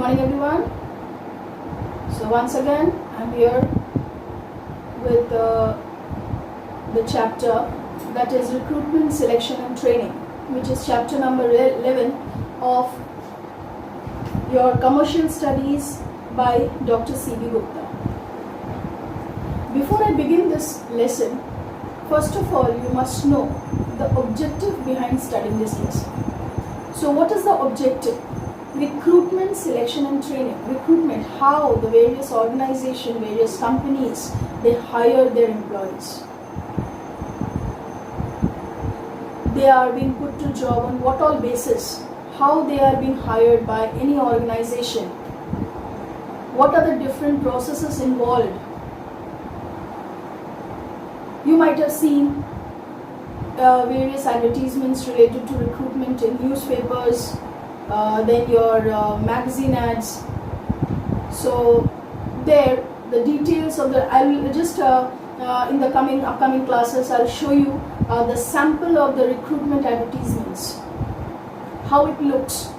morning everyone. So once again I'm here with the chapter that is recruitment, selection and training, which is chapter number 11 of your commercial studies by Dr. C.B. Gupta. Before I begin this lesson, first of all you must know the objective behind studying this lesson. So what is the objective? Recruitment, selection and training. Recruitment, how the various organizations, various companies, they hire their employees. They are being put to job on what all basis, how they are being hired by any organization, what are the different processes involved. You might have seen various advertisements related to recruitment in newspapers, then your magazine ads. So there the details of the, I will just in the upcoming classes I'll show you the sample of the recruitment advertisements, how it looks.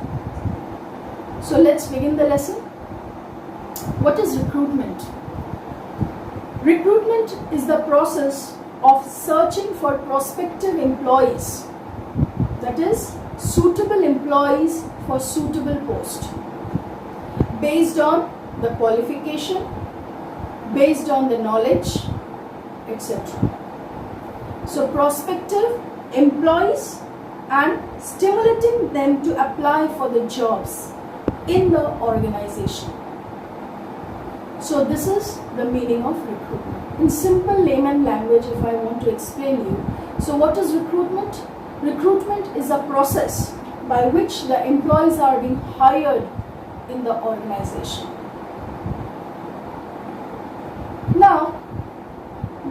So let's begin the lesson. What is recruitment? Recruitment is the process of searching for prospective employees, that is suitable employees for suitable post, based on the qualification, based on the knowledge, etc. So prospective employees and stimulating them to apply for the jobs in the organization. So this is the meaning of recruitment. In simple layman language, if I want to explain you. So what is recruitment? Recruitment is a process by which the employees are being hired in the organization. Now,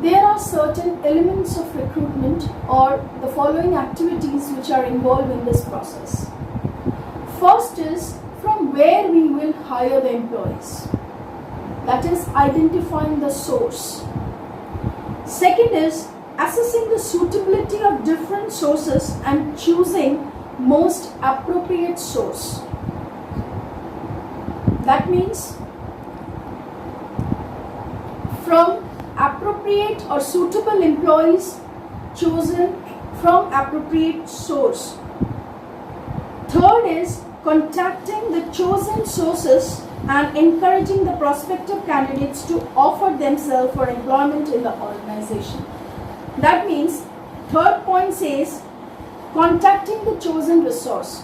there are certain elements of recruitment or the following activities which are involved in this process. First is from where we will hire the employees. That is identifying the source. Second is assessing the suitability of different sources and choosing most appropriate source. That means from appropriate or suitable employees chosen from appropriate source. Third is contacting the chosen sources and encouraging the prospective candidates to offer themselves for employment in the organization. That means third point says contacting the chosen resource.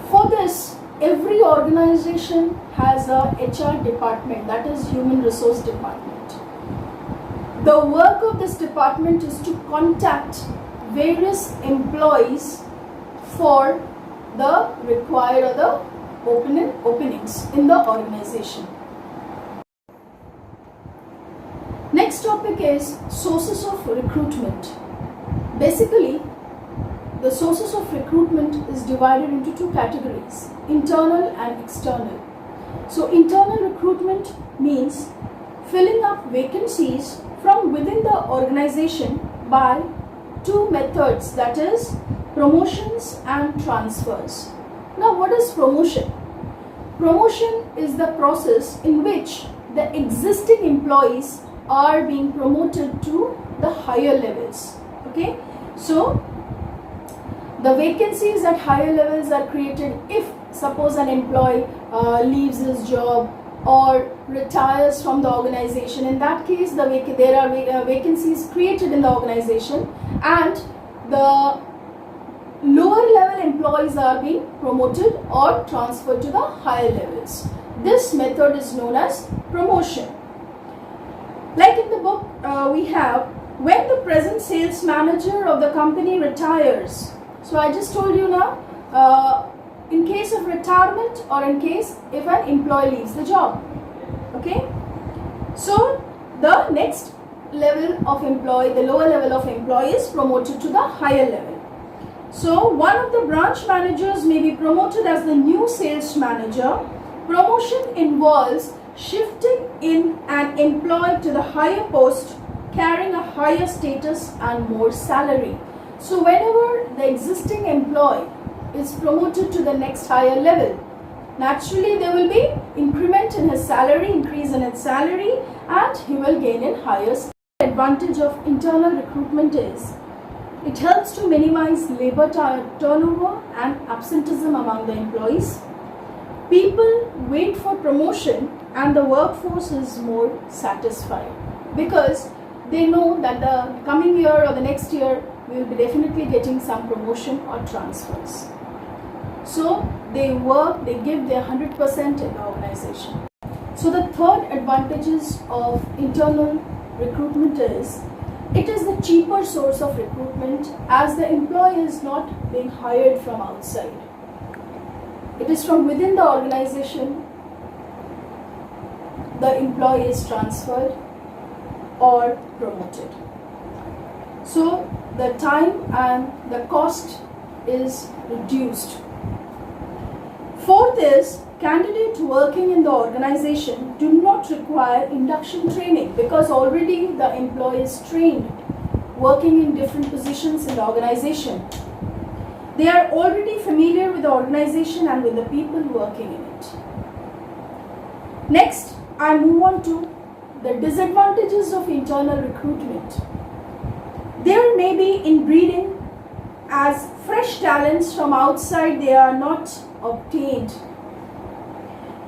For this, every organization has a HR department, that is human resource department. The work of this department is to contact various employees for the required or the openings in the organization. Next topic is sources of recruitment. Basically, the sources of recruitment is divided into two categories, internal and external. So internal recruitment means filling up vacancies from within the organization by two methods, that is promotions and transfers. Now what is promotion? Promotion is the process in which the existing employees are being promoted to the higher levels. Okay, so the vacancies at higher levels are created if suppose an employee leaves his job or retires from the organization. In that case, there are vacancies created in the organization and the lower level employees are being promoted or transferred to the higher levels. This method is known as promotion. Like in the book we have, when the present sales manager of the company retires. So I just told you now, in case of retirement or in case if an employee leaves the job. Okay. So the next level of employee, the lower level of employee is promoted to the higher level. So one of the branch managers may be promoted as the new sales manager. Promotion involves shifting in an employee to the higher post, carrying a higher status and more salary. So whenever the existing employee is promoted to the next higher level, naturally there will be increment in his salary, increase in his salary, and he will gain in higher salary. The advantage of internal recruitment is it helps to minimize labor turnover and absenteeism among the employees. People wait for promotion and the workforce is more satisfied because they know that the coming year or the next year we will be definitely getting some promotion or transfers. So they work, they give their 100% in the organization. So the third advantages of internal recruitment is it is the cheaper source of recruitment as the employee is not being hired from outside. It is from within the organization the employee is transferred or promoted. So the time and the cost is reduced. Fourth is candidates working in the organization do not require induction training because already the employee is trained working in different positions in the organization. They are already familiar with the organization and with the people working in it. Next, I move on to the disadvantages of internal recruitment. There may be inbreeding as fresh talents from outside they are not obtained.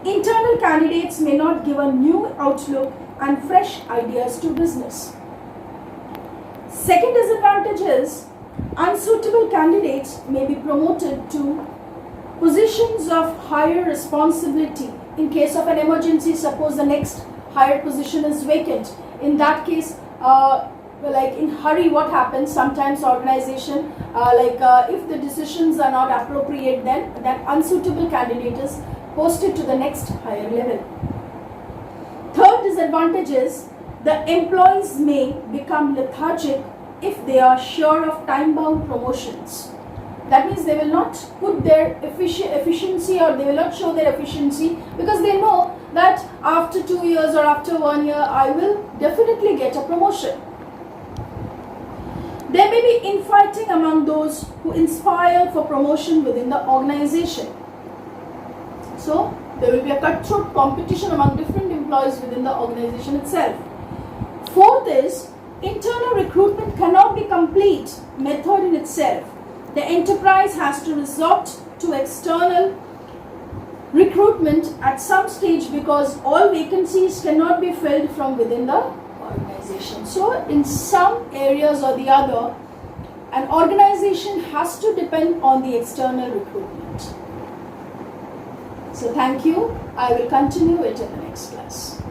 Internal candidates may not give a new outlook and fresh ideas to business. Second disadvantage is unsuitable candidates may be promoted to positions of higher responsibility. In case of an emergency, suppose the next higher position is vacant. In that case, like in hurry, what happens? Sometimes organization, if the decisions are not appropriate, then that unsuitable candidate is posted to the next higher level. Third disadvantage is the employees may become lethargic if they are sure of time-bound promotions. That means they will not put their efficiency or they will not show their efficiency because they know that after 2 years or after 1 year I will definitely get a promotion. There may be infighting among those who inspire for promotion within the organization. So there will be a cutthroat competition among different employees within the organization itself. Fourth is internal recruitment cannot be complete method in itself. The enterprise has to resort to external recruitment at some stage because all vacancies cannot be filled from within the organization. So in some areas or the other, an organization has to depend on the external recruitment. So thank you. I will continue it in the next class.